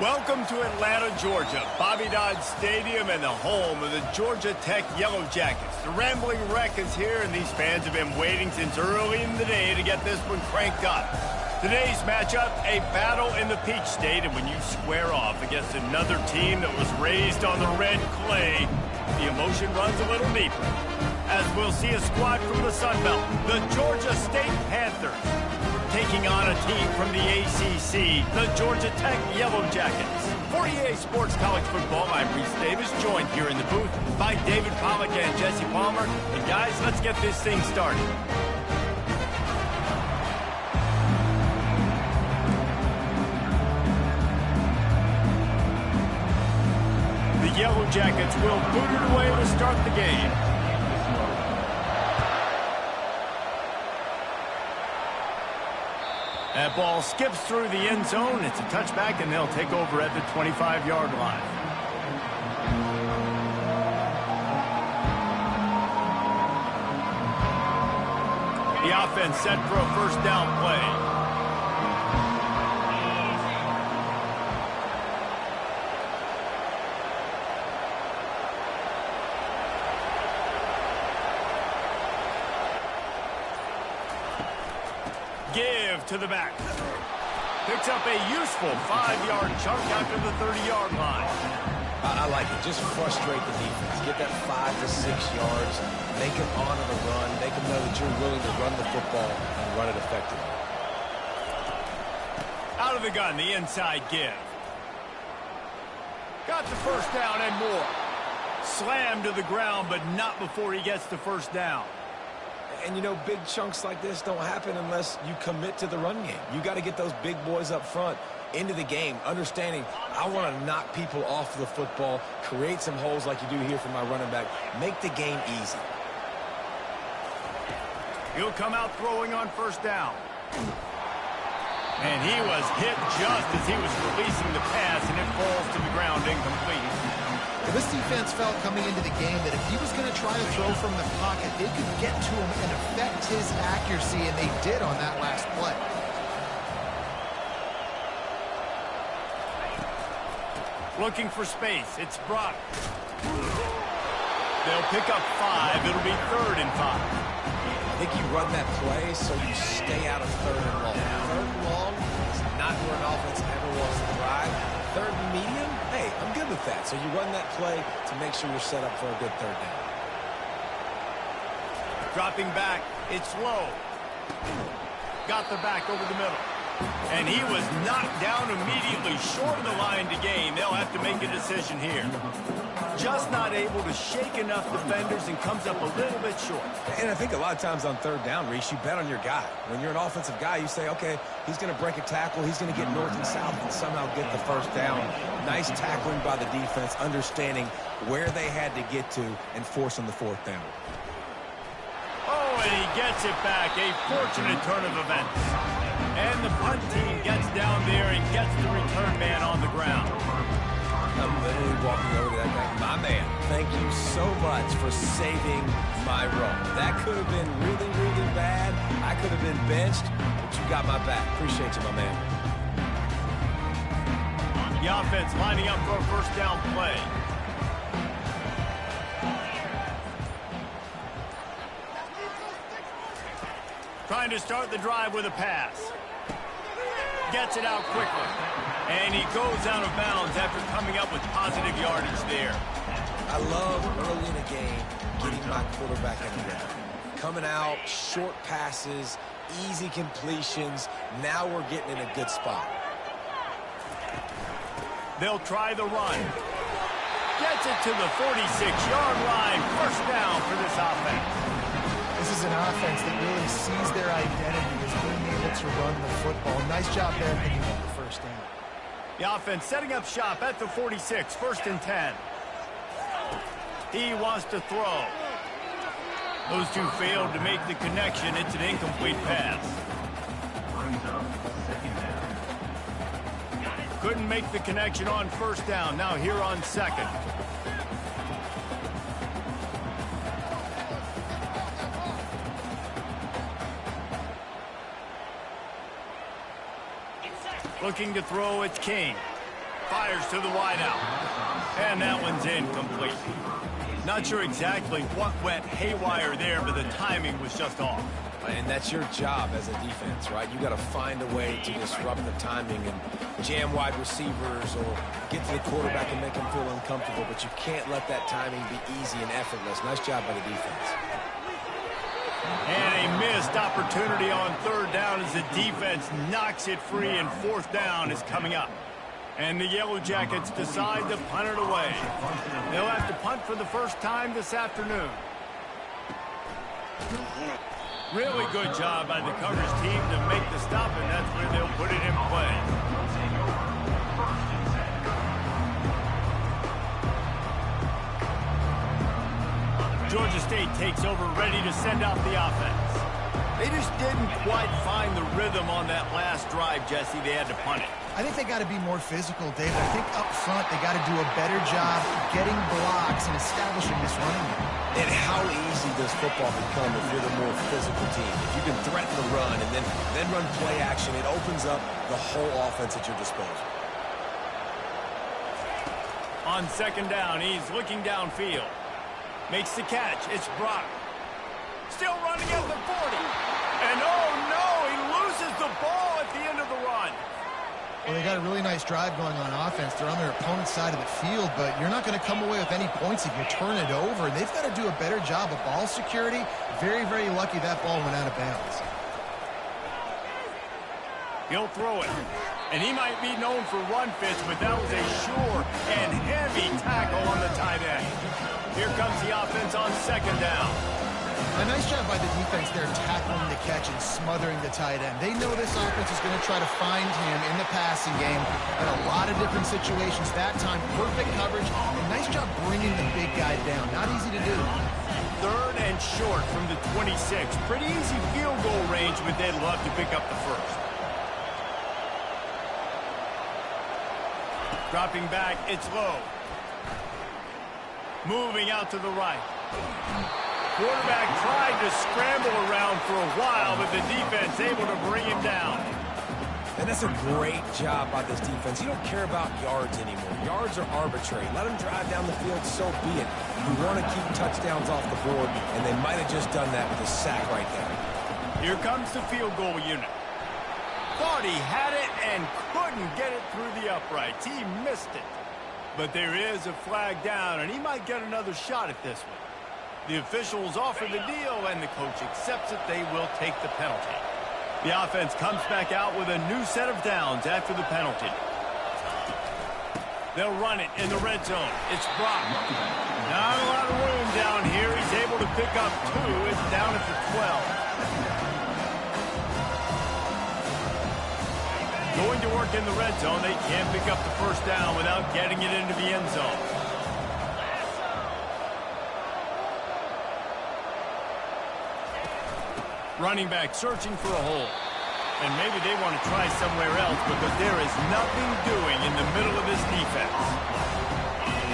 Welcome to Atlanta, Georgia, Bobby Dodd Stadium and the home of the Georgia Tech Yellow Jackets. The Rambling Wreck is here, and these fans have been waiting since early in the day to get this one cranked up. Today's matchup, a battle in the Peach State, and when you square off against another team that was raised on the red clay, the emotion runs a little deeper. As we'll see a squad from the Sun Belt, the Georgia State Panthers, taking on a team from the ACC, the Georgia Tech Yellow Jackets. For EA Sports College Football, I'm Reese Davis, joined here in the booth by David Pollack and Jesse Palmer. And guys, let's get this thing started. The Yellow Jackets will boot it away to start the game. That ball skips through the end zone. It's a touchback, and they'll take over at the 25-yard line. The offense set for a first down play. Give to the back. Picks up a useful 5-yard chunk after the 30-yard line. I like it. Just frustrate the defense. Get that 5 to 6 yards. Make them honor the run. Make them know that you're willing to run the football and run it effectively. Out of the gun, the inside give. Got the first down and more. Slammed to the ground, but not before he gets the first down. And, you know, big chunks like this don't happen unless you commit to the run game. You got to get those big boys up front into the game, understanding I want to knock people off the football, create some holes like you do here for my running back, make the game easy. He'll come out throwing on first down. And he was hit just as he was releasing the pass, and it falls to the ground incomplete. This defense felt coming into the game that if he was going to try to throw from the pocket, they could get to him and affect his accuracy, and they did on that last play. Looking for space. It's Brock. They'll pick up 5. It'll be 3rd and 5. I think you run that play so you stay out of 3rd and long. 3rd and long is not where an offense ever wants to thrive. 3rd and medium, hey, I'm good with that. So you run that play to make sure you're set up for a good 3rd down. Dropping back, it's low. Got the back over the middle. And he was knocked down immediately short of the line to gain. They'll have to make a decision here. Just not able to shake enough defenders and comes up a little bit short. And I think a lot of times on 3rd down, Reese, you bet on your guy. When you're an offensive guy, you say, okay, he's going to break a tackle. He's going to get north and south and somehow get the first down. Nice tackling by the defense, understanding where they had to get to and forcing the 4th down. Oh, and he gets it back. A fortunate turn of events. And the punt team gets down there and gets the return man on the ground. I'm literally walking over to that guy. My man, thank you so much for saving my run. That could have been really, really bad. I could have been benched, but you got my back. Appreciate you, my man. The offense lining up for a first down play. Trying to start the drive with a pass. Gets it out quickly. And he goes out of bounds after coming up with positive yardage there. I love early in the game getting my quarterback in the ground. Coming out, short passes, easy completions. Now we're getting in a good spot. They'll try the run. Gets it to the 46-yard line. First down for this offense. This is an offense that really sees their identity as being able to run the football. Nice job there picking up the first down. The offense setting up shop at the 46, 1st and 10. He wants to throw. Those two failed to make the connection. It's an incomplete pass. Couldn't make the connection on first down. Now here on 2nd. Looking to throw, it's King. fires to the wideout. And that one's incomplete. Not sure exactly what went haywire there, but the timing was just off. And that's your job as a defense, right? You got to find a way to disrupt the timing and jam wide receivers or get to the quarterback and make him feel uncomfortable, but you can't let that timing be easy and effortless. Nice job by the defense. And a missed opportunity on third down as the defense knocks it free, and fourth down is coming up. And the Yellow Jackets decide to punt it away. They'll have to punt for the first time this afternoon. Really good job by the coverage team to make the stop, and that's where they'll put it in play. Georgia State takes over, ready to send out the offense. They just didn't quite find the rhythm on that last drive, Jesse. They had to punt it. I think they got to be more physical, David. I think up front they got to do a better job getting blocks and establishing this running game. And how easy does football become if you're the more physical team? If you can threaten the run and then run play action, it opens up the whole offense at your disposal. On second down, he's looking downfield. Makes the catch. It's Brock. Still running at the 40. And oh no, he loses the ball at the end of the run. Well, they got a really nice drive going on offense. They're on their opponent's side of the field, but you're not going to come away with any points if you turn it over. They've got to do a better job of ball security. Very, very lucky that ball went out of bounds. He'll throw it. And he might be known for run fits, but that was a sure and heavy tackle on the tight end. Here comes the offense on second down. A nice job by the defense there tackling the catch and smothering the tight end. They know this offense is going to try to find him in the passing game in a lot of different situations. That time, perfect coverage, and nice job bringing the big guy down. Not easy to do. Third and short from the 26. Pretty easy field goal range, but they'd love to pick up the first. Dropping back, it's low. Moving out to the right. Quarterback tried to scramble around for a while, but the defense able to bring him down. And that's a great job by this defense. You don't care about yards anymore. Yards are arbitrary. Let them drive down the field, so be it. You want to keep touchdowns off the board, and they might have just done that with a sack right there. Here comes the field goal unit. Thought he had it and couldn't get it through the uprights. He missed it. But there is a flag down, and he might get another shot at this one. The officials offer the deal, and the coach accepts it. They will take the penalty. The offense comes back out with a new set of downs after the penalty. They'll run it in the red zone. It's Brock. Not a lot of room down here. He's able to pick up 2. It's down at the 12. Going to work in the red zone. They can't pick up the first down without getting it into the end zone. Running back searching for a hole. And maybe they want to try somewhere else because there is nothing doing in the middle of this defense.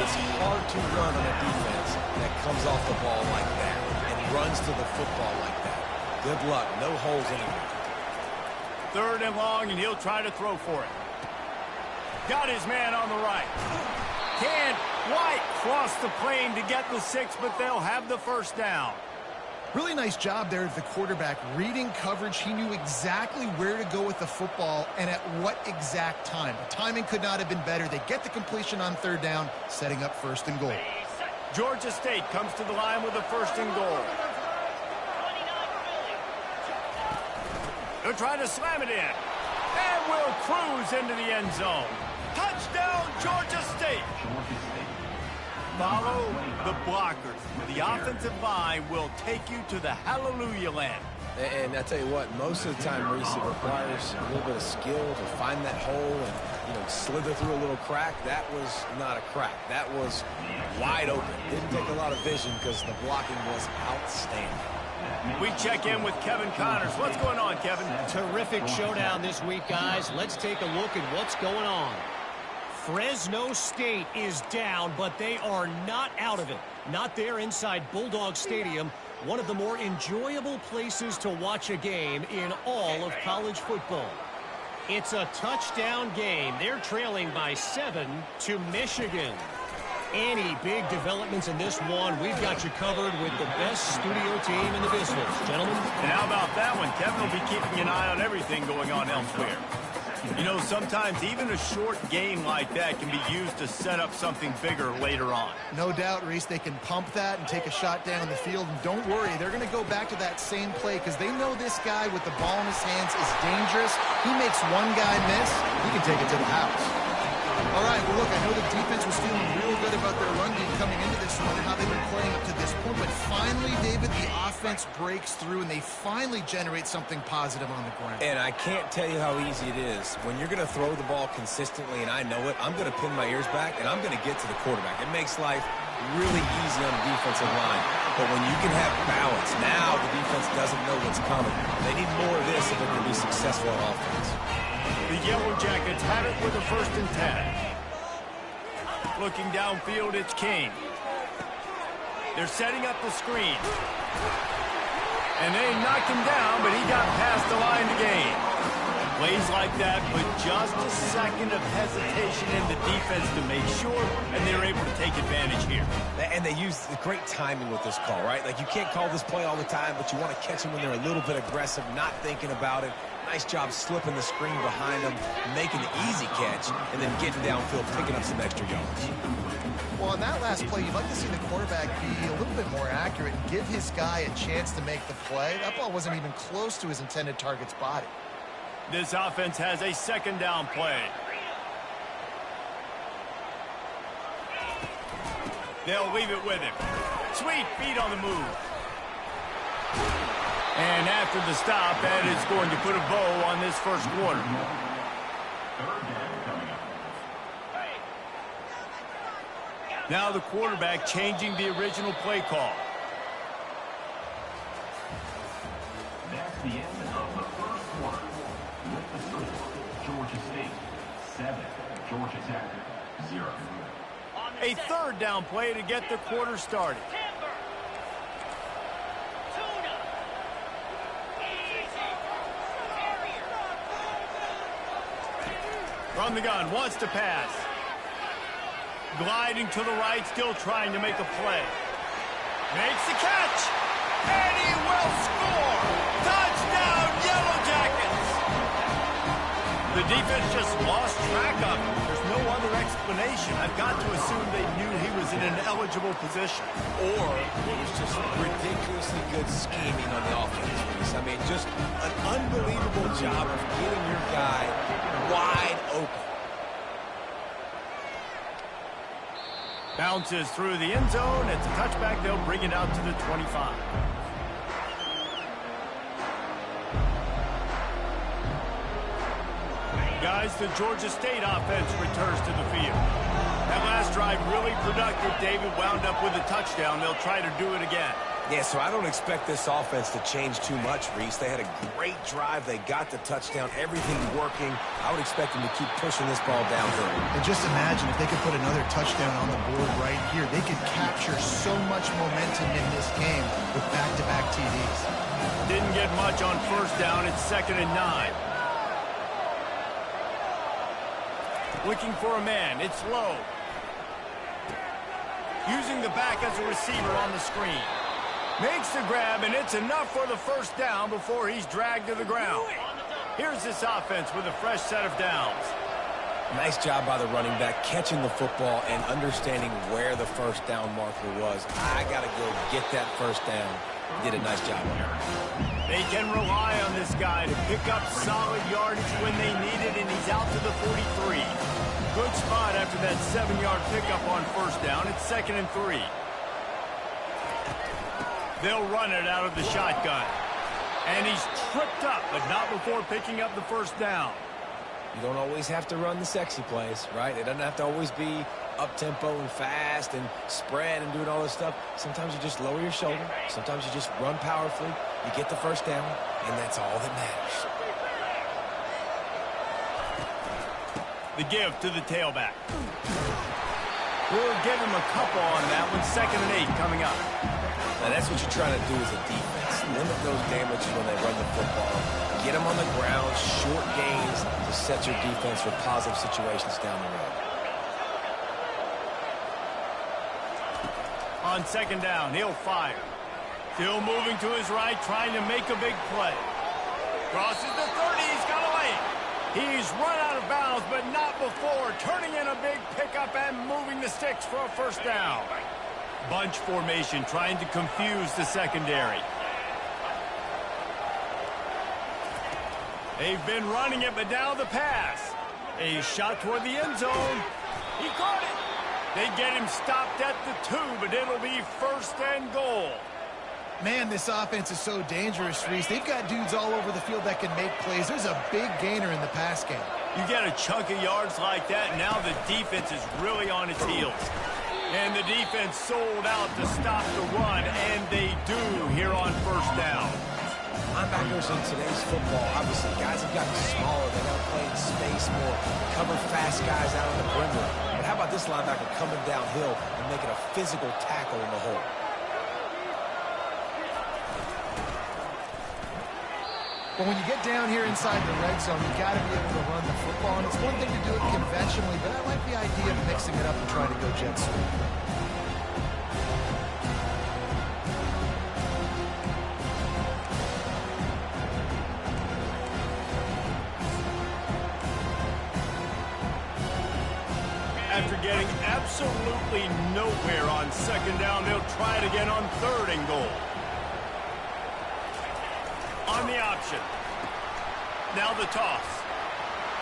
It's hard to run on a defense that comes off the ball like that and runs to the football like that. Good luck. No holes anywhere. Third and long, and he'll try to throw for it. Got his man on the right. Can't quite cross the plane to get the 6, but they'll have the first down. Really nice job there of the quarterback reading coverage. He knew exactly where to go with the football and at what exact time. The timing could not have been better. They get the completion on third down, setting up first and goal. Georgia State comes to the line with a first and goal. They'll try to slam it in. And will cruise into the end zone. Touchdown, Georgia State. Follow the blockers. The offensive line will take you to the hallelujah land. And I tell you what, most of the time, Reese, it requires a little bit of skill to find that hole and, slither through a little crack. That was not a crack. That was wide open. Didn't take a lot of vision because the blocking was outstanding. We check in with Kevin Connors. What's going on, Kevin? Terrific showdown this week, guys. Let's take a look at what's going on. Fresno State is down, but they are not out of it. Not there inside Bulldog Stadium, one of the more enjoyable places to watch a game in all of college football. It's a touchdown game. They're trailing by 7 to Michigan. Any big developments in this one, we've got you covered with the best studio team in the business. Gentlemen. And how about that one? Kevin will be keeping an eye on everything going on elsewhere. You know, sometimes even a short game like that can be used to set up something bigger later on. No doubt, Reese, they can pump that and take a shot down the field. And don't worry, they're going to go back to that same play because they know this guy with the ball in his hands is dangerous. He makes one guy miss, he can take it to the house. All right, well, look, I know the defense was feeling real good about their run game coming into this one and how they've been playing up to this point. But finally, David, the offense breaks through, and they finally generate something positive on the ground. And I can't tell you how easy it is. When you're going to throw the ball consistently, and I know it, I'm going to pin my ears back, and I'm going to get to the quarterback. It makes life really easy on the defensive line. But when you can have balance, now the defense doesn't know what's coming. They need more of this if they're going to be successful on offense. The Yellow Jackets have it with a 1st and 10. Looking downfield, it's King. They're setting up the screen. And they knocked him down, but he got past the line to gain. Plays like that with just a second of hesitation in the defense to make sure, and they're able to take advantage here. And they use the great timing with this call, right? Like, you can't call this play all the time, but you want to catch them when they're a little bit aggressive, not thinking about it. Nice job slipping the screen behind them, making the easy catch, and then getting downfield, picking up some extra yards. Well, on that last play, you'd like to see the quarterback be a little bit more accurate and give his guy a chance to make the play. That ball wasn't even close to his intended target's body. This offense has a 2nd down play. They'll leave it with him. Sweet feet on the move. And after the stop, that is going to put a bow on this 1st quarter. Now the quarterback changing the original play call. That's the end of the 1st quarter. With the score, Georgia State 7, Georgia Tech 0. A 3rd down play to get the quarter started. From the gun, wants to pass. Gliding to the right, still trying to make a play. Makes the catch. And he will score. Touchdown, Yellow Jackets. The defense just lost track of him. There's no other explanation. I've got to assume they knew he was in an eligible position. Or it was just ridiculously good scheming on the offense. I mean, just an unbelievable job of getting your guy wide open. Bounces through the end zone. It's a touchback. They'll bring it out to the 25. Guys, the Georgia State offense returns to the field. That last drive really productive. David wound up with a touchdown. They'll try to do it again. Yeah, so I don't expect this offense to change too much, Reese. They had a great drive. They got the touchdown. Everything working. I would expect them to keep pushing this ball downhill. And just imagine if they could put another touchdown on the board right here. They could capture so much momentum in this game with back-to-back TDs. Didn't get much on 1st down. It's 2nd and 9. Looking for a man. It's low. Using the back as a receiver on the screen. Makes the grab, and it's enough for the 1st down before he's dragged to the ground. Here's this offense with a fresh set of downs. Nice job by the running back, catching the football and understanding where the 1st down marker was. I got to go get that 1st down. Did a nice job on it. They can rely on this guy to pick up solid yardage when they need it, and he's out to the 43. Good spot after that 7-yard pickup on 1st down. It's 2nd and 3. They'll run it out of the shotgun. And he's tripped up, but not before picking up the 1st down. You don't always have to run the sexy plays, right? It doesn't have to always be up-tempo and fast and spread and doing all this stuff. Sometimes you just lower your shoulder. Sometimes you just run powerfully. You get the 1st down, and that's all that matters. The give to the tailback. We'll give him a couple on that one. 2nd and 8 coming up. Now, that's what you're trying to do as a defense. Limit those damages when they run the football. Get them on the ground, short gains to sets your defense for positive situations down the road. On second down, he'll fire. Still moving to his right, trying to make a big play. Crosses the 30, he's got a lane. He's run out of bounds, but not before turning in a big pickup and moving the sticks for a first down. Bunch formation, trying to confuse the secondary. They've been running it, but now the pass. A shot toward the end zone. He caught it. They get him stopped at the 2, but it'll be first and goal. Man, this offense is so dangerous, Reese. They've got dudes all over the field that can make plays. There's a big gainer in the pass game. You get a chunk of yards like that, and now the defense is really on its heels. And the defense sold out to stop the run, and they do here on first down. Linebackers in today's football, obviously, guys have gotten smaller. They got to play in space more, cover fast guys out on the perimeter. But how about this linebacker coming downhill and making a physical tackle in the hole? But when you get down here inside the red zone, you got to be able to run the football. And it's one thing to do it conventionally, but I like the idea of mixing it up and trying to go jet sweep. After getting absolutely nowhere on second down, they'll try it again on third and goal. On the option. Now the toss.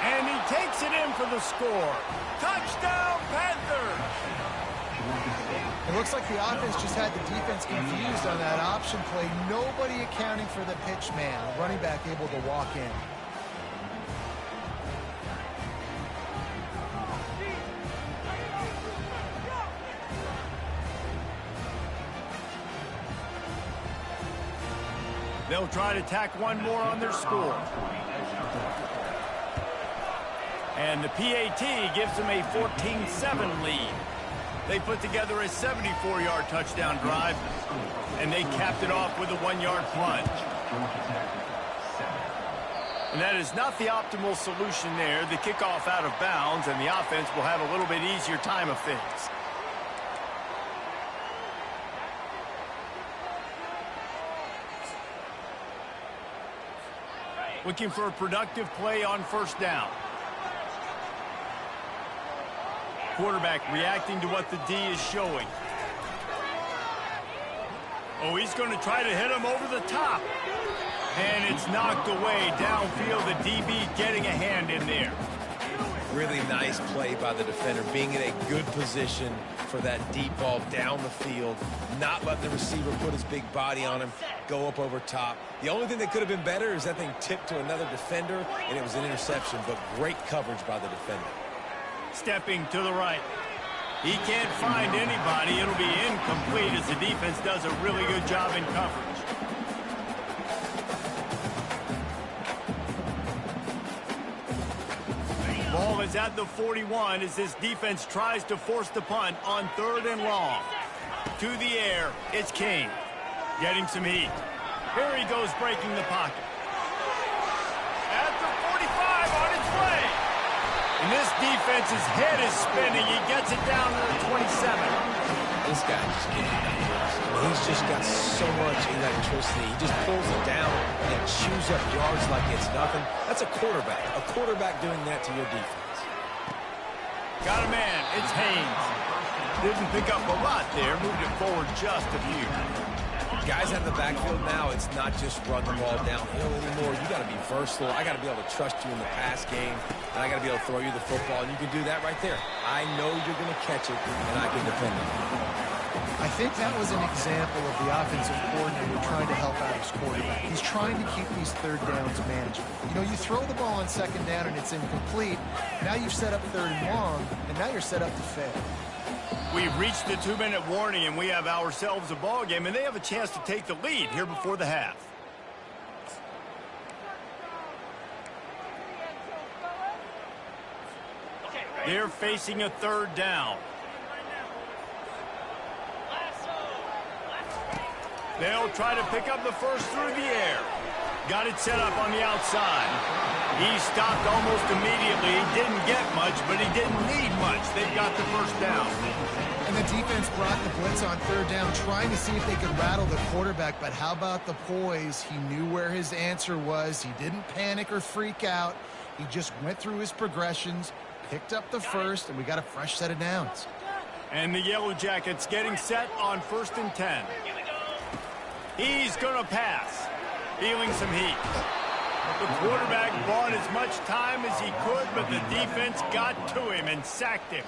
And he takes it in for the score. Touchdown, Panthers! It looks like the offense just had the defense confused on that option play. Nobody accounting for the pitch man. The running back able to walk in. They'll try to tack one more on their score. And the PAT gives them a 14-7 lead. They put together a 74-yard touchdown drive, and they capped it off with a 1-yard plunge. And that is not the optimal solution there. The kickoff out of bounds, and the offense will have a little bit easier time of things. Looking for a productive play on first down. Quarterback reacting to what the D is showing. Oh, he's going to try to hit him over the top. And it's knocked away downfield. The DB getting a hand in there. Really nice play by the defender, being in a good position for that deep ball down the field, not letting the receiver put his big body on him, go up over top. The only thing that could have been better is that thing tipped to another defender, and it was an interception, but great coverage by the defender. Stepping to the right. He can't find anybody. It'll be incomplete as the defense does a really good job in coverage. Ball is at the 41 as this defense tries to force the punt on third and long. To the air, it's King. Getting some heat. Here he goes breaking the pocket. At the 45 on its way. And this defense's head is spinning. He gets it down to the 27. This guy just gets numbers. He's just got so much electricity. He just pulls it down and chews up yards like it's nothing. That's a quarterback. A quarterback doing that to your defense. Got a man. It's Haynes. Didn't pick up a lot there. Moved it forward just a few. Guys out of the backfield now, it's not just run the ball downhill anymore. You got to be versatile. I got to be able to trust you in the pass game, and I got to be able to throw you the football, and you can do that right there. I know you're going to catch it, and I can defend it. I think that was an example of the offensive coordinator trying to help out his quarterback. He's trying to keep these third downs manageable. You know, you throw the ball on second down and it's incomplete. Now you've set up third and long, and now you're set up to fail. We've reached the 2-minute warning, and we have ourselves a ball game, and they have a chance to take the lead here before the half. They're facing a third down. They'll try to pick up the first through the air. Got it set up on the outside. He stopped almost immediately. He didn't get much, but he didn't need much. They got the first down. And the defense brought the blitz on third down, trying to see if they could rattle the quarterback. But how about the poise? He knew where his answer was. He didn't panic or freak out. He just went through his progressions, picked up the first, and we got a fresh set of downs. And the Yellow Jackets getting set on 1st and 10. He's going to pass. Feeling some heat. The quarterback bought as much time as he could, but the defense got to him and sacked him.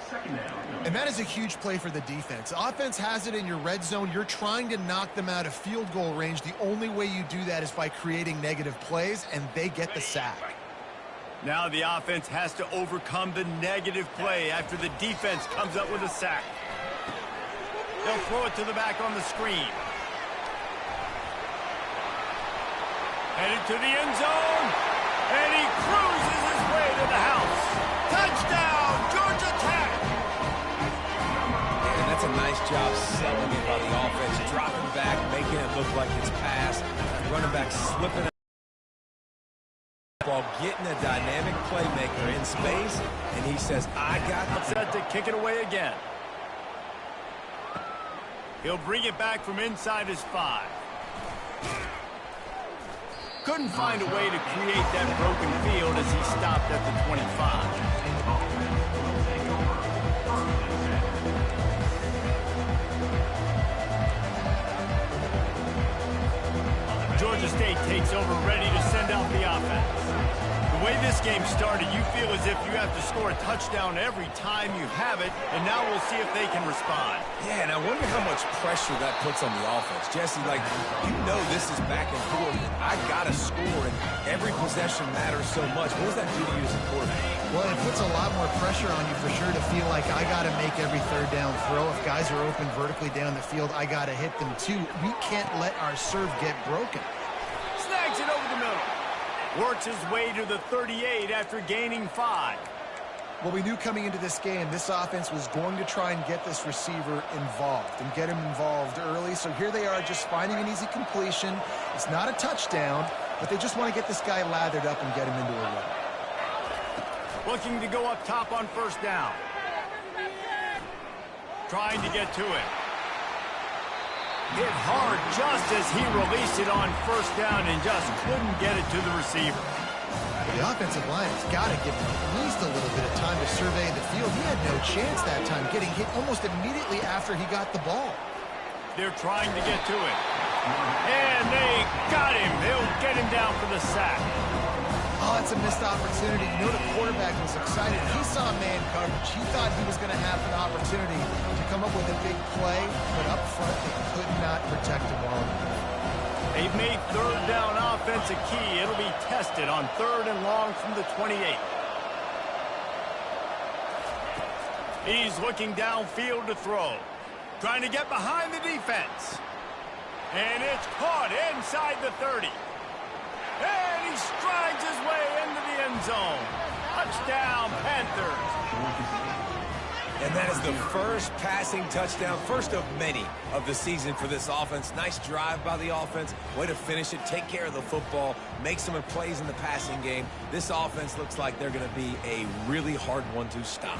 And that is a huge play for the defense. Offense has it in your red zone. You're trying to knock them out of field goal range. The only way you do that is by creating negative plays, and they get the sack. Now the offense has to overcome the negative play after the defense comes up with a sack. They'll throw it to the back on the screen. Headed to the end zone, and he cruises his way to the house. Touchdown, Georgia Tech! And that's a nice job selling it by the offense, dropping back, making it look like it's passed, running back slipping it. Ball, getting a dynamic playmaker in space, and he says, I got the set to kick it away again. He'll bring it back from inside his 5. Couldn't find a way to create that broken field as he stopped at the 25. Georgia State takes over, ready to send out the offense. The way this game started, you feel as if you have to score a touchdown every time you have it, and now we'll see if they can respond. Yeah, and I wonder how much pressure that puts on the offense. Jesse, like, you know this is back and forth. I got to score, and every possession matters so much. What does that do to you as a quarterback? Well, it puts a lot more pressure on you for sure to feel like I got to make every third down throw. If guys are open vertically down the field, I got to hit them too. We can't let our serve get broken. Snags it over the middle. Works his way to the 38 after gaining 5. Well, we knew coming into this game, this offense was going to try and get this receiver involved and get him involved early. So here they are just finding an easy completion. It's not a touchdown, but they just want to get this guy lathered up and get him into a run. Looking to go up top on 1st down. Trying to get to it. Hit hard just as he released it on 1st down and just couldn't get it to the receiver. The offensive line has got to give him at least a little bit of time to survey the field. He had no chance that time, getting hit almost immediately after he got the ball. They're trying to get to it. And they got him. They'll get him down for the sack. Oh, it's a missed opportunity. You know the quarterback was excited. He saw man coverage. He thought he was going to have an opportunity to come up with a big play, but up front they could not protect him well enough. They've made 3rd down offense a key. It'll be tested on 3rd and long from the 28. He's looking downfield to throw. Trying to get behind the defense. And it's caught inside the 30. And he strides his way into the end zone. Touchdown, Panthers. And that is the first passing touchdown, first of many of the season for this offense. Nice drive by the offense. Way to finish it, take care of the football, make some plays in the passing game. This offense looks like they're going to be a really hard one to stop.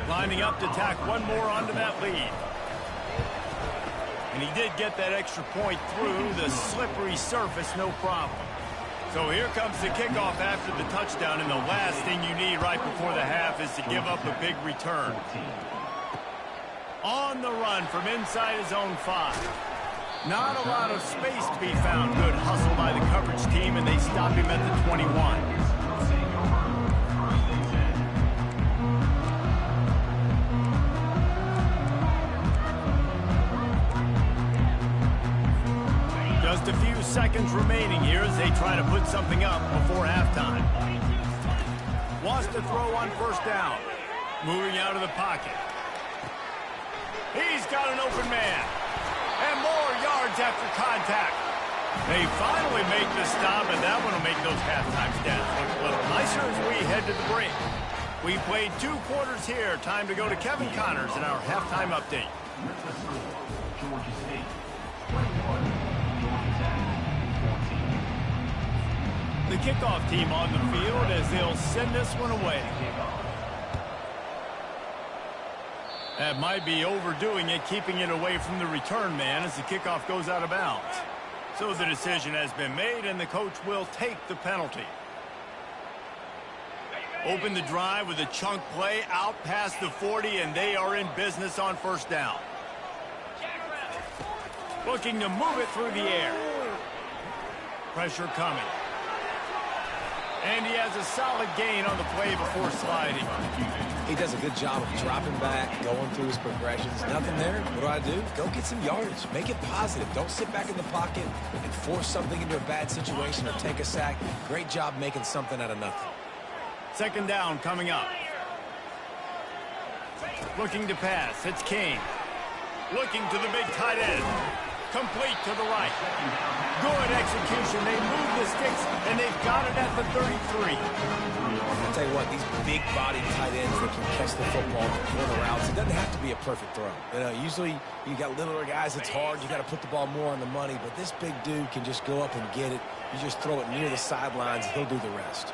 Lining up to tack one more onto that lead. And he did get that extra point through the slippery surface, no problem. So here comes the kickoff after the touchdown, and the last thing you need right before the half is to give up a big return. On the run from inside his own 5. Not a lot of space to be found. Good hustle by the coverage team, and they stop him at the 21. Just a few seconds remaining here as they try to put something up before halftime. Wants to throw on 1st down. Moving out of the pocket. He's got an open man. And more yards after contact. They finally make the stop, and that one will make those halftime stats look a little nicer as we head to the break. We played 2 quarters here. Time to go to Kevin Connors in our halftime update. Georgia State 21, Georgia Tech 14. the kickoff team on the field as they'll send this one away. That might be overdoing it, keeping it away from the return man as the kickoff goes out of bounds. So the decision has been made, and the coach will take the penalty. Open the drive with a chunk play out past the 40, and they are in business on first down. Looking to move it through the air. Pressure coming. And he has a solid gain on the play before sliding. He does a good job of dropping back, going through his progressions. Nothing there. What do? Go get some yardage. Make it positive. Don't sit back in the pocket and force something into a bad situation or take a sack. Great job making something out of nothing. Second down coming up. Looking to pass. It's King. Looking to the big tight end. Complete to the right. Good execution. They move the sticks, and they've got it at the 33. I'll tell you what, these big-bodied tight ends that can catch the football and corner routes, it doesn't have to be a perfect throw. You know, usually you got littler guys, it's hard. You got to put the ball more on the money, but this big dude can just go up and get it. You just throw it near the sidelines, he'll do the rest.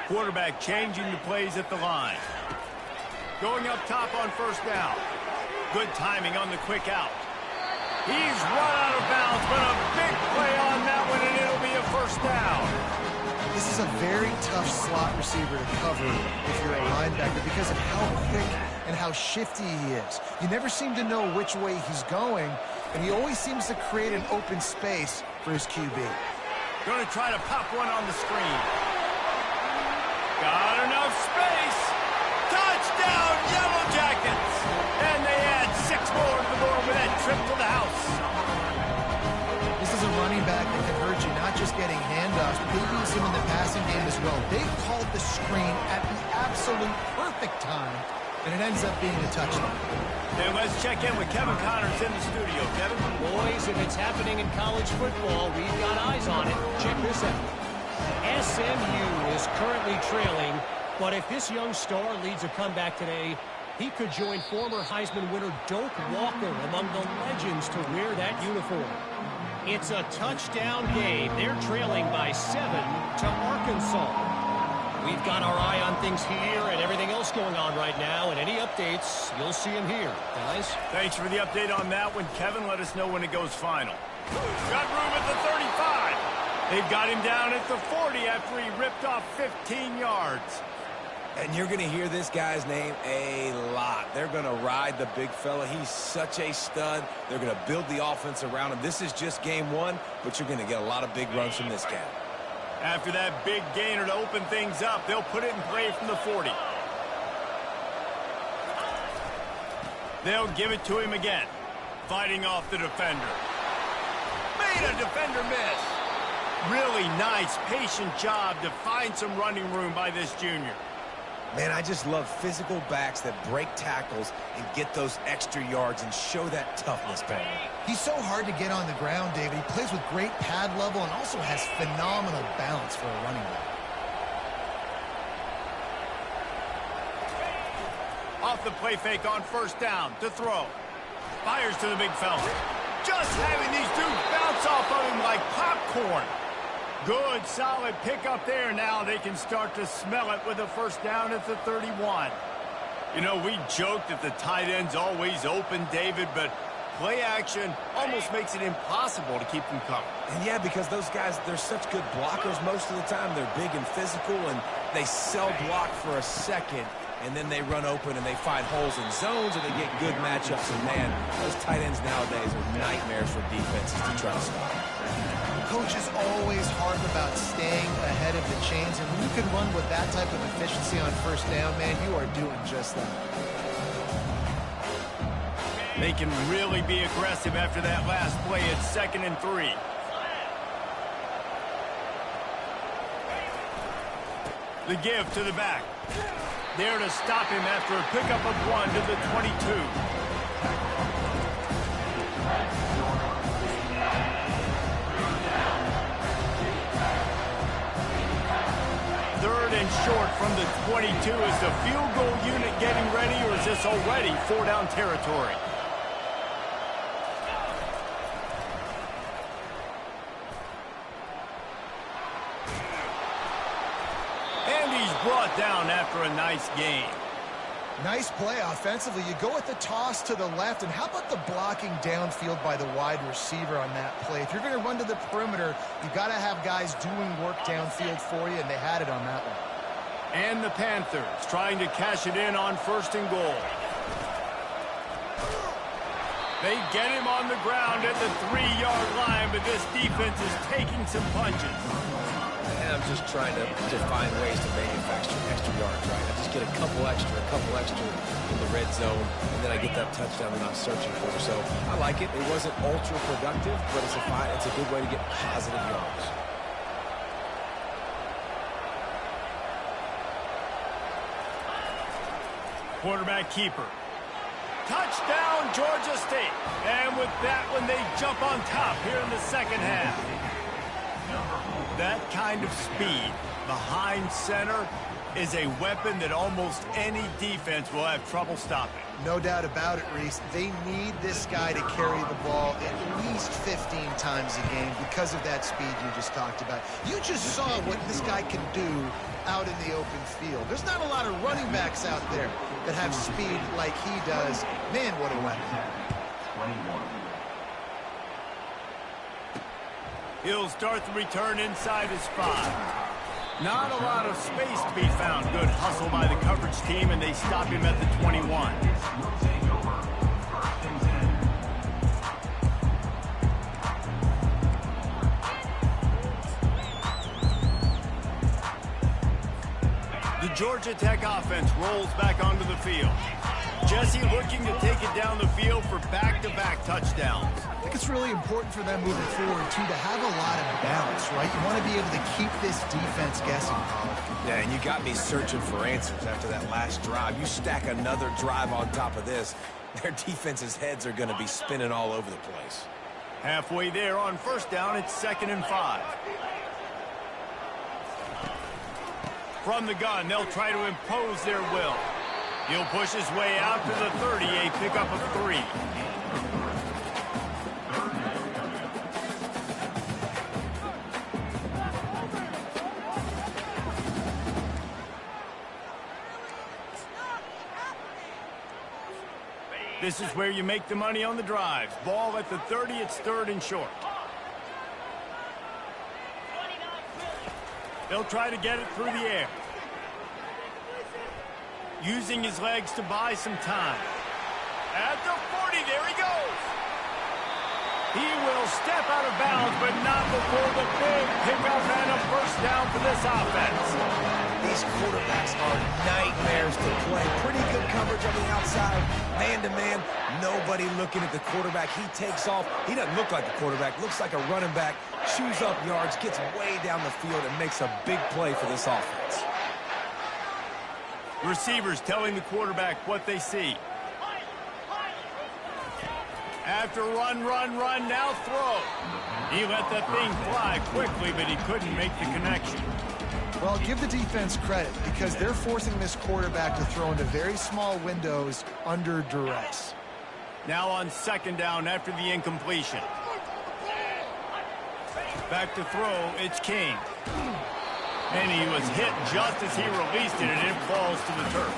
Quarterback changing the plays at the line. Going up top on first down. Good timing on the quick out. He's run out of bounds, but a big play on that one, and it'll be a first down. This is a very tough slot receiver to cover if you're a linebacker because of how quick and how shifty he is. You never seem to know which way he's going, and he always seems to create an open space for his QB. Going to try to pop one on the screen. Got enough space. Touchdown, Yellow Jackets! And they add 6 more to the board with that trip to the house. This is a running back that can hurt you, not just getting handoffs, but they use him in the passing game as well. They've called the screen at the absolute perfect time, and it ends up being a touchdown. Then let's check in with Kevin Connors in the studio. Kevin? Boys, if it's happening in college football, we've got eyes on it. Check this out. SMU is currently trailing, but if this young star leads a comeback today, he could join former Heisman winner Doak Walker among the legends to wear that uniform. It's a touchdown game. They're trailing by 7 to Arkansas. We've got our eye on things here and everything else going on right now, and any updates, you'll see them here. Guys? Thanks for the update on that one, Kevin. Let us know when it goes final. Got room at the 35. They've got him down at the 40 after he ripped off 15 yards. And you're going to hear this guy's name a lot. They're going to ride the big fella. He's such a stud. They're going to build the offense around him. This is just game one, but you're going to get a lot of big runs from this guy. After that big gainer to open things up, they'll put it in play from the 40. They'll give it to him again. Fighting off the defender. Made a defender miss. Really nice, patient job to find some running room by this junior. Man, I just love physical backs that break tackles and get those extra yards and show that toughness, Paul. He's so hard to get on the ground, David. He plays with great pad level and also has phenomenal balance for a running back. Off the play fake on first down to throw. Fires to the big fella. Just having these dudes bounce off of him like popcorn. Good, solid pickup there. Now they can start to smell it with a first down at the 31. You know, we joked that the tight end's always open, David, but play action almost makes it impossible to keep them coming. And yeah, because those guys, they're such good blockers most of the time. They're big and physical, and they sell block for a second, and then they run open and they find holes in zones, and they get good matchups. And man, those tight ends nowadays are nightmares for defenses to try to stop. Coaches always harp about staying ahead of the chains, and when you can run with that type of efficiency on first down, man, you are doing just that. They can really be aggressive after that last play. It's 2nd and 3. The give to the back. There to stop him after a pickup of 1 to the 22. Third and short from the 22. Is the field goal unit getting ready, or is this already 4-down territory? brought down after a nice game. Nice play offensively. You go with the toss to the left, and how about the blocking downfield by the wide receiver on that play? If you're going to run to the perimeter, you got to have guys doing work downfield for you, and they had it on that one. And the Panthers trying to cash it in on 1st and goal. They get him on the ground at the 3-yard line, but this defense is taking some punches. And I'm just trying to find ways to manufacture extra yards, right? I just get a couple extra in the red zone, and then I get that touchdown that I'm searching for. So I like it. It wasn't ultra productive, but it's a good way to get positive yards. Quarterback keeper. Touchdown, Georgia State. And with that one, they jump on top here in the second half. That kind of speed behind center is a weapon that almost any defense will have trouble stopping. No doubt about it, Reese. They need this guy to carry the ball at least 15 times a game because of that speed you just talked about. You just saw what this guy can do out in the open field. There's not a lot of running backs out there that have speed like he does. Man, what a weapon. 21. He'll start the return inside his 5. Not a lot of space to be found. Good hustle by the coverage team, and they stop him at the 21. The Georgia Tech offense rolls back onto the field. Jesse looking to take it down the field for back-to-back touchdowns. I think it's really important for them moving forward, too, to have a lot of balance, right? You want to be able to keep this defense guessing. Yeah, and you got me searching for answers after that last drive. You stack another drive on top of this, their defense's heads are going to be spinning all over the place. Halfway there on 1st down, it's 2nd and 5. From the gun, they'll try to impose their will. He'll push his way out to the 30, a pickup of 3. This is where you make the money on the drives. Ball at the 30, it's 3rd and short. They'll try to get it through the air. Using his legs to buy some time. At the 40, there he goes. He will step out of bounds, but not before the big pickup and a 1st down for this offense. These quarterbacks are nightmares to play. Pretty good coverage on the outside. Man-to-man, nobody looking at the quarterback. He takes off. He doesn't look like a quarterback. Looks like a running back. Chews up yards, gets way down the field, and makes a big play for this offense. Receivers telling the quarterback what they see. After run, now throw. He let that thing fly quickly, but he couldn't make the connection. Well, give the defense credit because they're forcing this quarterback to throw into very small windows under duress. Now on 2nd down after the incompletion. Back to throw, it's King. And he was hit just as he released it, and it falls to the turf.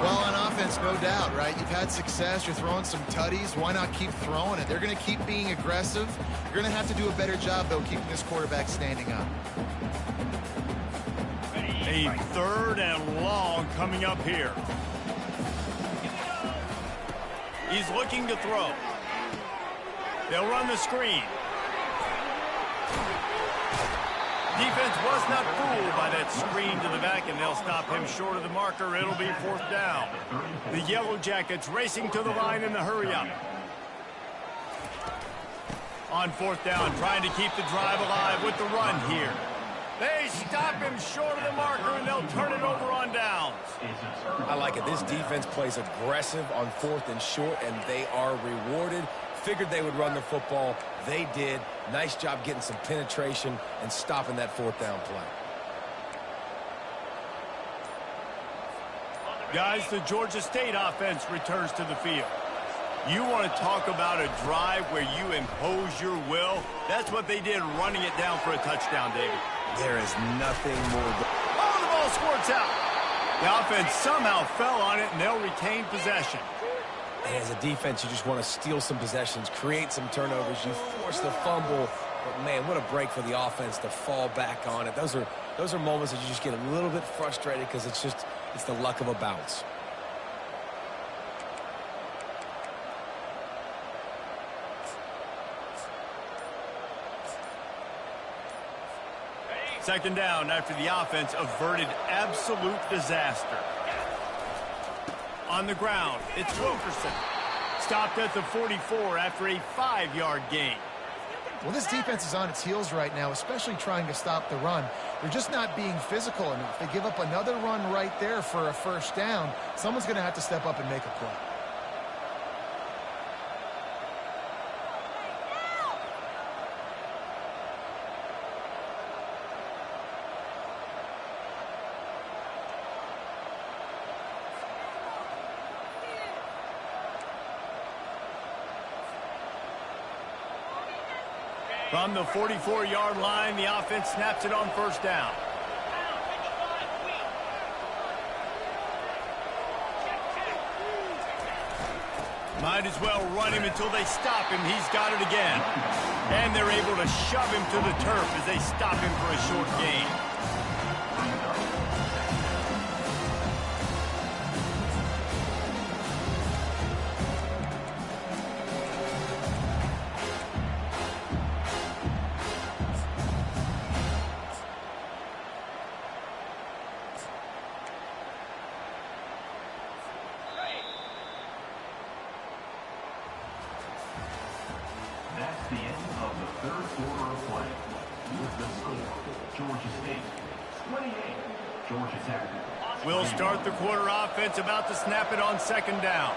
Well, on offense, no doubt, right? You've had success. You're throwing some tutties. Why not keep throwing it? They're going to keep being aggressive. You're going to have to do a better job, though, keeping this quarterback standing up. A 3rd and long coming up here. He's looking to throw. They'll run the screen. Defense was not fooled by that screen to the back, and they'll stop him short of the marker. It'll be 4th down. The Yellow Jackets racing to the line in the hurry-up. On 4th down, trying to keep the drive alive with the run here. They stop him short of the marker, and they'll turn it over on downs. I like it. This defense plays aggressive on 4th and short, and they are rewarded. Figured they would run the football. They did. Nice job getting some penetration and stopping that 4th down play. Guys, the Georgia State offense returns to the field. You want to talk about a drive where you impose your will? That's what they did, running it down for a touchdown, David. There is nothing more. Oh, the ball squirts out. The offense somehow fell on it, and they'll retain possession. And as a defense, you just want to steal some possessions, create some turnovers. You force the fumble. But, man, what a break for the offense to fall back on it. Those are moments that you just get a little bit frustrated because it's the luck of a bounce. Second down after the offense averted absolute disaster. On the ground, it's Wilkerson. Stopped at the 44 after a 5-yard gain. Well, this defense is on its heels right now, especially trying to stop the run. They're just not being physical enough. They give up another run right there for a first down. Someone's going to have to step up and make a play. From the 44-yard line, the offense snaps it on first down. Might as well run him until they stop him. He's got it again. And they're able to shove him to the turf as they stop him for a short gain. That's the end of the third quarter of play. With the score, Georgia State 28, Georgia Tech. We'll start the quarter offense, about to snap it on second down.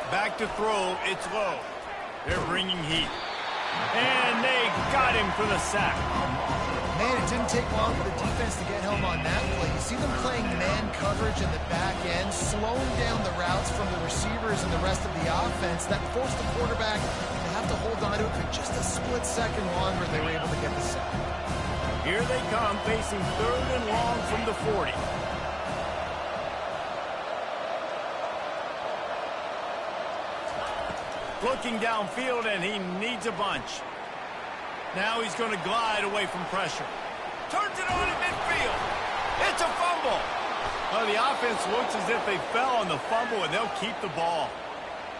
Back to throw, it's low. They're bringing heat. And they got him for the sack. Man, it didn't take long for the defense to get home on that play. You see them playing man coverage in the back end, slowing down the routes from the receivers and the rest of the offense. That forced the quarterback to have to hold on to it for just a split second longer. They were able to get the sack. Here they come, facing third and long from the 40. Looking downfield, and he needs a bunch. Now he's going to glide away from pressure. Turns it on in midfield. It's a fumble. Well, the offense looks as if they fell on the fumble, and they'll keep the ball.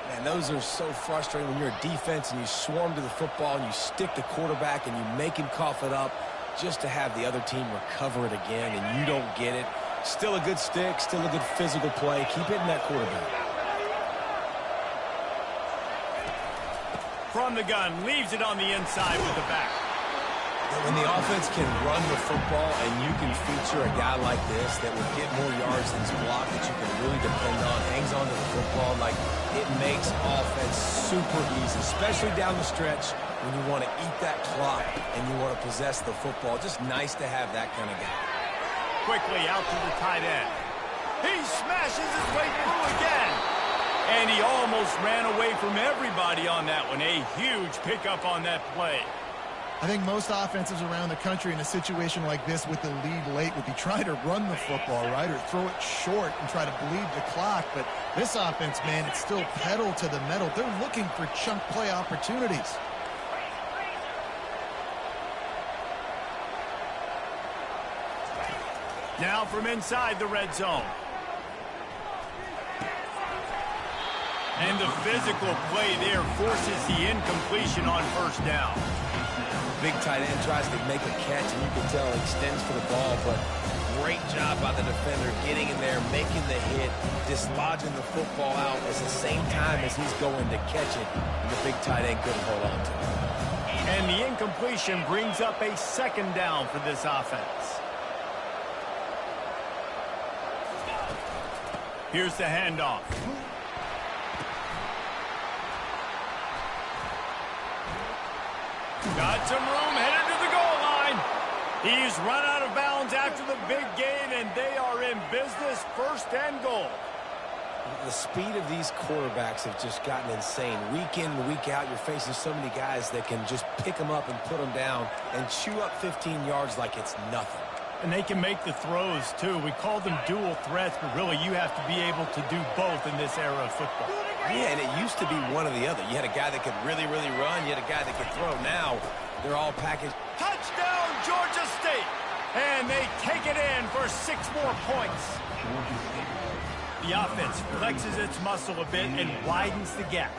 Man, those are so frustrating when you're a defense and you swarm to the football and you stick the quarterback and you make him cough it up just to have the other team recover it again, and you don't get it. Still a good stick, still a good physical play. Keep hitting that quarterback. From the gun, leaves it on the inside with the back. When the offense can run the football and you can feature a guy like this that will get more yards than his block that you can really depend on, hangs on to the football, like it makes offense super easy, especially down the stretch when you want to eat that clock and you want to possess the football. Just nice to have that kind of guy. Quickly out to the tight end. He smashes his way through again. And he almost ran away from everybody on that one. A huge pickup on that play. I think most offenses around the country in a situation like this with the lead late would be trying to run the football, right, or throw it short and try to bleed the clock. But this offense, man, it's still pedal to the metal. They're looking for chunk play opportunities. Now from inside the red zone. And the physical play there forces the incompletion on first down. Big tight end tries to make a catch, and you can tell he extends for the ball, but great job by the defender getting in there, making the hit, dislodging the football out at the same time as he's going to catch it, and the big tight end couldn't hold on to it. And the incompletion brings up a second down for this offense. Here's the handoff. Got some room, headed to the goal line. He's run out of bounds after the big gain, and they are in business, first and goal. The speed of these quarterbacks have just gotten insane. Week in and week out, you're facing so many guys that can just pick them up and put them down and chew up 15 yards like it's nothing. And they can make the throws, too. We call them dual threats, but really you have to be able to do both in this era of football. Yeah, and it used to be one or the other. You had a guy that could really, really run. You had a guy that could throw. Now they're all packaged. Touchdown, Georgia State! And they take it in for 6 more points. The offense flexes its muscle a bit and widens the gap.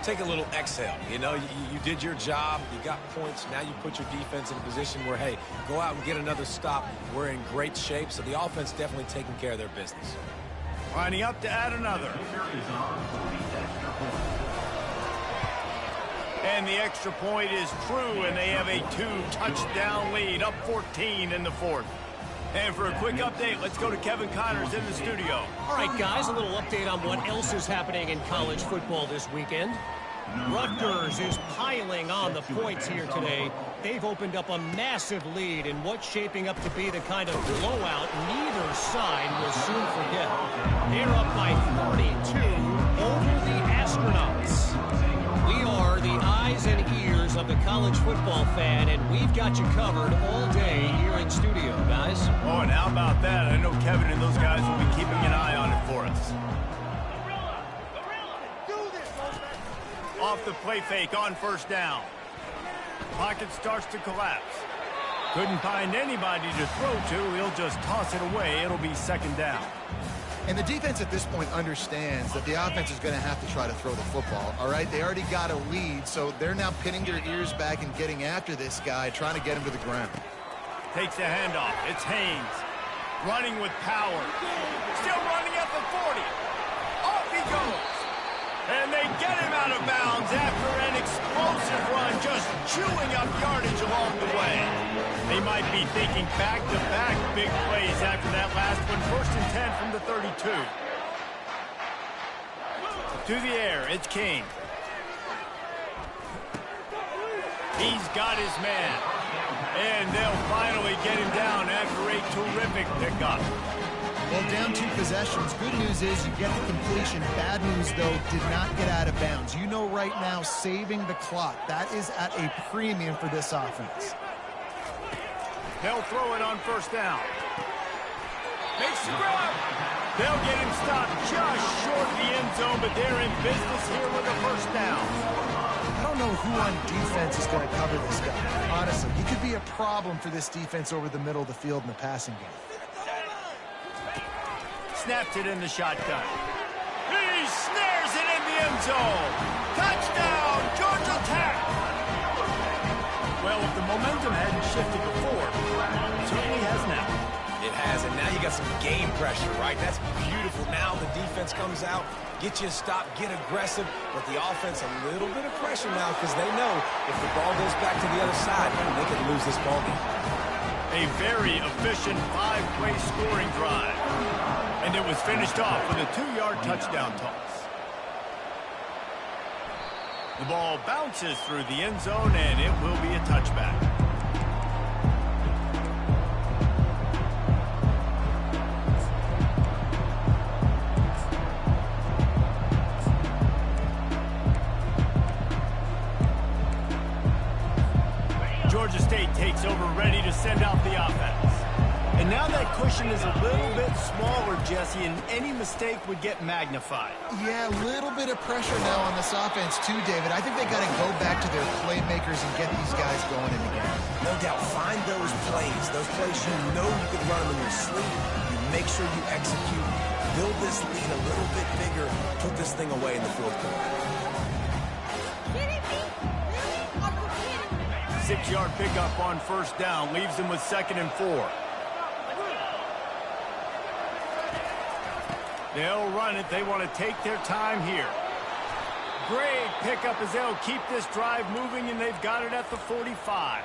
Take a little exhale. You know, you did your job. You got points. Now you put your defense in a position where, hey, go out and get another stop. We're in great shape, so the offense definitely taking care of their business. Lining up to add another. And the extra point is true, and they have a 2-touchdown lead, up 14 in the 4th. And for a quick update, let's go to Kevin Connors in the studio. All right, guys, a little update on what else is happening in college football this weekend. Rutgers is piling on the points here today. They've opened up a massive lead in what's shaping up to be the kind of blowout neither side will soon forget. They're up by 32 over the Astronauts. We are the eyes and ears of the college football fan, and we've got you covered all day here in studio, guys. Oh, and how about that? I know Kevin and those guys will be keeping an eye on it for us. Off the play fake on 1st down. Pocket starts to collapse. Couldn't find anybody to throw to. He'll just toss it away. It'll be 2nd down. And the defense at this point understands that the offense is going to have to try to throw the football, all right? They already got a lead, so they're now pinning their ears back and getting after this guy, trying to get him to the ground. Takes the handoff. It's Haynes. Running with power. Still running at the 40. Off he goes. And they get him out of bounds after an explosive run, just chewing up yardage along the way. They might be thinking back-to-back big plays after that last one. 1st and 10 from the 32. To the air, it's King. He's got his man. And they'll finally get him down after a terrific pickup. Well, down 2 possessions. Good news is you get the completion. Bad news, though, did not get out of bounds. You know right now, saving the clock. That is at a premium for this offense. They'll throw it on 1st down. Makes the grab. They'll get him stopped just short of the end zone, but they're in business here with a 1st down. I don't know who on defense is going to cover this guy. Honestly, he could be a problem for this defense over the middle of the field in the passing game. Snaps it in the shotgun. He snares it in the end zone. Touchdown, Georgia Tech. Well, if the momentum hadn't shifted before, it certainly has now. It has, and now you got some game pressure, right? That's beautiful. Now the defense comes out, get you a stop, get aggressive, but the offense a little bit of pressure now because they know if the ball goes back to the other side, they could lose this ball game. A very efficient 5-play scoring drive. And it was finished off with a 2-yard touchdown toss. The ball bounces through the end zone, and it will be a touchback. Georgia State takes over, ready to send out the offense. And now that cushion is a little bit smaller, Jesse, and any mistake would get magnified. Yeah, a little bit of pressure now on this offense too, David. I think they got to go back to their playmakers and get these guys going in the game. No doubt, find those plays you know you can run them in your sleep. You make sure you execute, build this lead a little bit bigger, put this thing away in the 4th quarter. 6-yard pickup on 1st down leaves them with 2nd and 4. They'll run it. They want to take their time here. Great pickup as they'll keep this drive moving, and they've got it at the 45.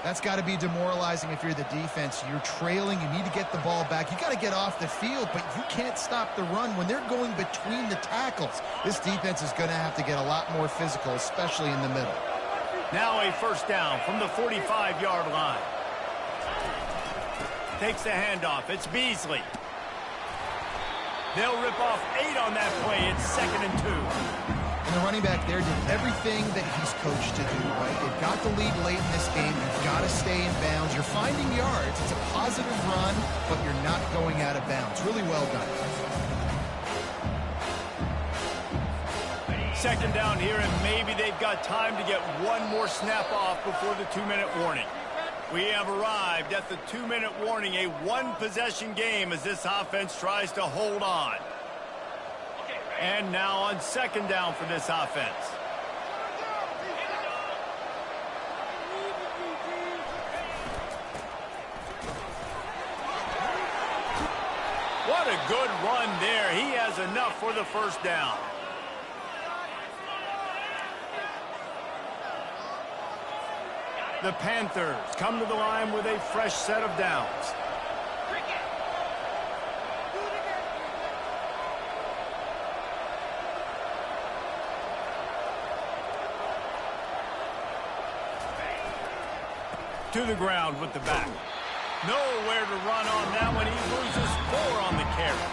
That's got to be demoralizing if you're the defense. You're trailing. You need to get the ball back. You got to get off the field, but you can't stop the run when they're going between the tackles. This defense is going to have to get a lot more physical, especially in the middle. Now a 1st down from the 45-yard line. Takes the handoff. It's Beasley. They'll rip off 8 on that play. It's 2nd and 2. And the running back there did everything that he's coached to do, right? They've got the lead late in this game. You've got to stay in bounds. You're finding yards. It's a positive run, but you're not going out of bounds. Really well done. 2nd down here, and maybe they've got time to get one more snap off before the 2-minute warning. We have arrived at the 2-minute warning, a one-possession game as this offense tries to hold on. And now on 2nd down for this offense. What a good run there. He has enough for the 1st down. The Panthers come to the line with a fresh set of downs. To the ground with the back. Nowhere to run on that one. He loses 4 on the carry.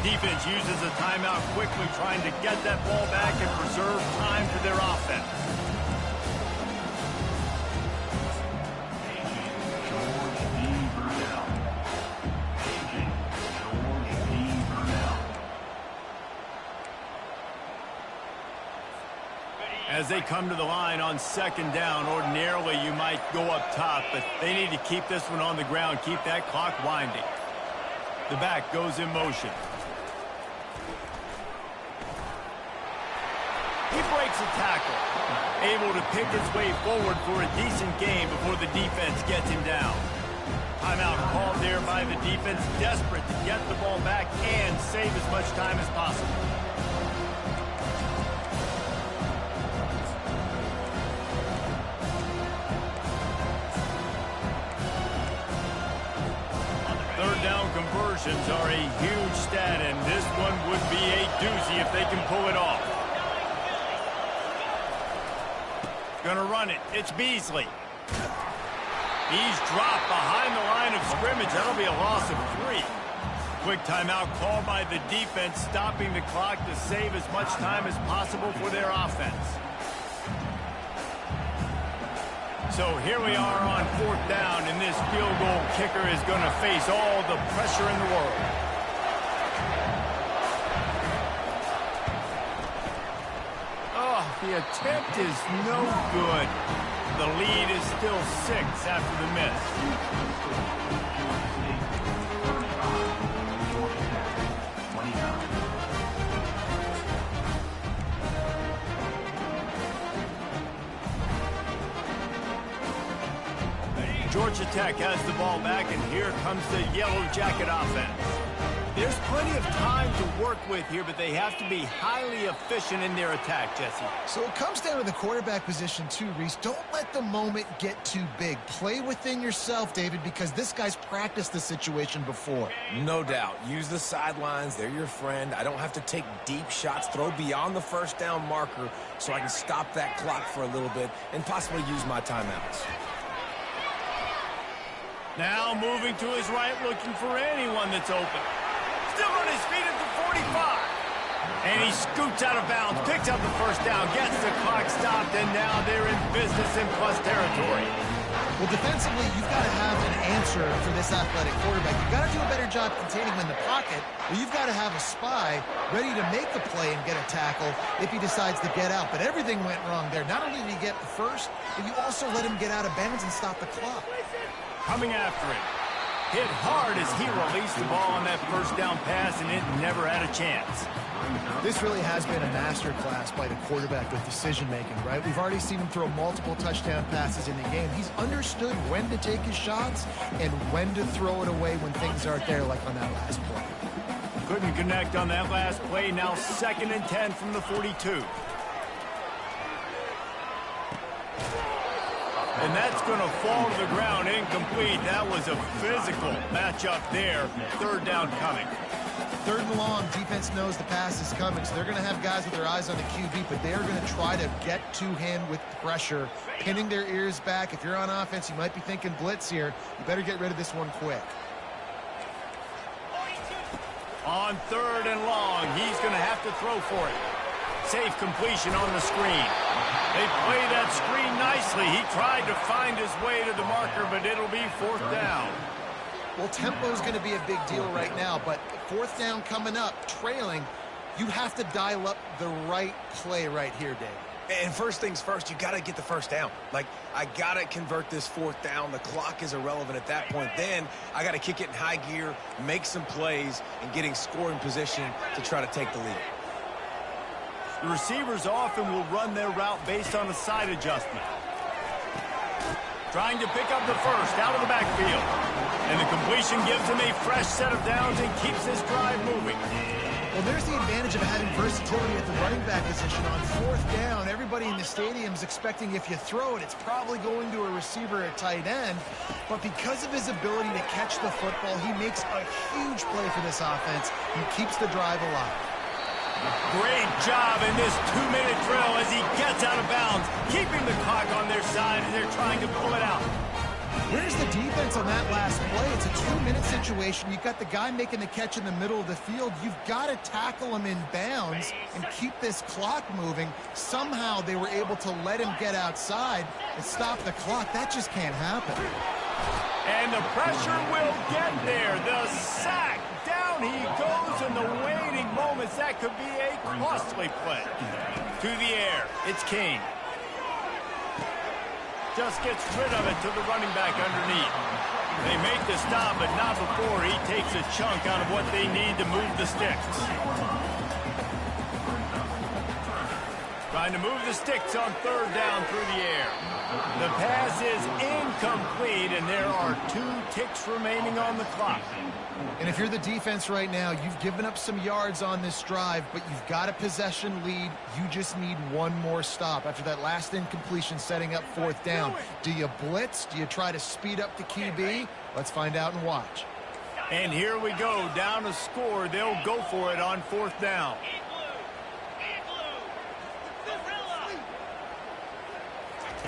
Defense uses a timeout quickly, trying to get that ball back and preserve time for their offense. As they come to the line on 2nd down, ordinarily you might go up top, but they need to keep this one on the ground, keep that clock winding. The back goes in motion. He breaks a tackle, able to pick his way forward for a decent game before the defense gets him down. Timeout called there by the defense, desperate to get the ball back and save as much time as possible. Conversions are a huge stat, and this one would be a doozy if they can pull it off. Gonna run it. It's Beasley. He's dropped behind the line of scrimmage. That'll be a loss of 3. Quick timeout called by the defense, stopping the clock to save as much time as possible for their offense. So here we are on 4th down, and this field goal kicker is going to face all the pressure in the world. Oh, the attempt is no good. The lead is still 6 after the miss. Georgia Tech has the ball back, and here comes the Yellow Jacket offense. There's plenty of time to work with here, but they have to be highly efficient in their attack, Jesse. So it comes down to the quarterback position too, Reese. Don't let the moment get too big. Play within yourself, David, because this guy's practiced the situation before. No doubt. Use the sidelines. They're your friend. I don't have to take deep shots, throw beyond the 1st down marker so I can stop that clock for a little bit and possibly use my timeouts. Now moving to his right, looking for anyone that's open. Still on his feet at the 45. And he scoots out of bounds, picks up the 1st down, gets the clock stopped, and now they're in business in plus territory. Well, defensively, you've got to have an answer for this athletic quarterback. You've got to do a better job containing him in the pocket, or you've got to have a spy ready to make the play and get a tackle if he decides to get out. But everything went wrong there. Not only did he get the 1st, but you also let him get out of bounds and stop the clock. Coming after him. Hit hard as he released the ball on that 1st down pass, and it never had a chance. This really has been a masterclass by the quarterback with decision-making, right? We've already seen him throw multiple touchdown passes in the game. He's understood when to take his shots and when to throw it away when things aren't there, like on that last play. Couldn't connect on that last play. Now 2nd and 10 from the 42. And that's going to fall to the ground incomplete. That was a physical matchup there. 3rd down coming. 3rd and long, defense knows the pass is coming, so they're going to have guys with their eyes on the QB, but they are going to try to get to him with pressure, pinning their ears back. If you're on offense, you might be thinking blitz here. You better get rid of this one quick. On 3rd and long, he's going to have to throw for it. Safe completion on the screen. They play that screen nicely. He tried to find his way to the marker, but it'll be 4th down. Well, tempo is going to be a big deal right now, but 4th down coming up, trailing, you have to dial up the right play right here, Dave. And first things first, you got to get the first down. Like, I got to convert this 4th down. The clock is irrelevant at that point. Then I got to kick it in high gear, make some plays, and get in scoring position to try to take the lead. The receivers often will run their route based on a side adjustment. Trying to pick up the first out of the backfield. And the completion gives him a fresh set of downs and keeps this drive moving. Well, there's the advantage of having versatility at the running back position. On 4th down, everybody in the stadium is expecting if you throw it, it's probably going to a receiver at tight end. But because of his ability to catch the football, he makes a huge play for this offense and keeps the drive alive. Great job in this 2-minute drill as he gets out of bounds, keeping the clock on their side as they're trying to pull it out. Where's the defense on that last play? It's a 2-minute situation. You've got the guy making the catch in the middle of the field. You've got to tackle him in bounds and keep this clock moving. Somehow they were able to let him get outside and stop the clock. That just can't happen. And the pressure will get there. The sack. Down he goes in the waiting moments. That could be a costly play. To the air. It's King. Just gets rid of it to the running back underneath. They make the stop, but not before he takes a chunk out of what they need to move the sticks. Trying to move the sticks on 3rd down through the air. The pass is incomplete, and there are 2 ticks remaining on the clock. And if you're the defense right now, you've given up some yards on this drive, but you've got a possession lead. You just need one more stop after that last incompletion setting up 4th down. Do you blitz? Do you try to speed up the QB? Let's find out and watch. And here we go, down a score. They'll go for it on 4th down.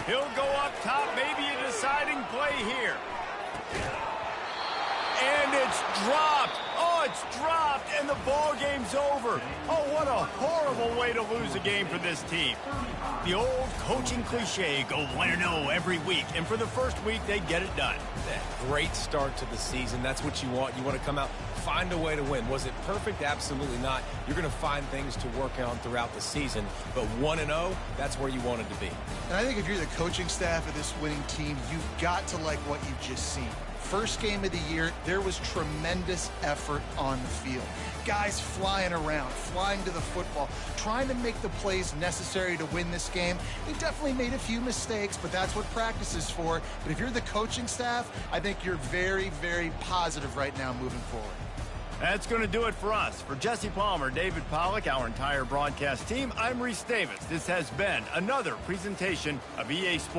He'll go up top, maybe a deciding play here. And it's dropped. Oh, it's dropped, and the ball game's over. Oh, what a horrible way to lose a game for this team. The old coaching cliche, go 1-0 every week, and for the first week, they get it done. Great start to the season. That's what you want. You want to come out, find a way to win. Was it perfect? Absolutely not. You're going to find things to work on throughout the season, but 1-0, that's where you wanted to be. And I think if you're the coaching staff of this winning team, you've got to like what you've just seen. First game of the year, there was tremendous effort on the field. Guys flying around, flying to the football, trying to make the plays necessary to win this game. They definitely made a few mistakes, but that's what practice is for. But if you're the coaching staff, I think you're very, very positive right now moving forward. That's going to do it for us. For Jesse Palmer, David Pollack, our entire broadcast team, I'm Reese Davis. This has been another presentation of EA Sports.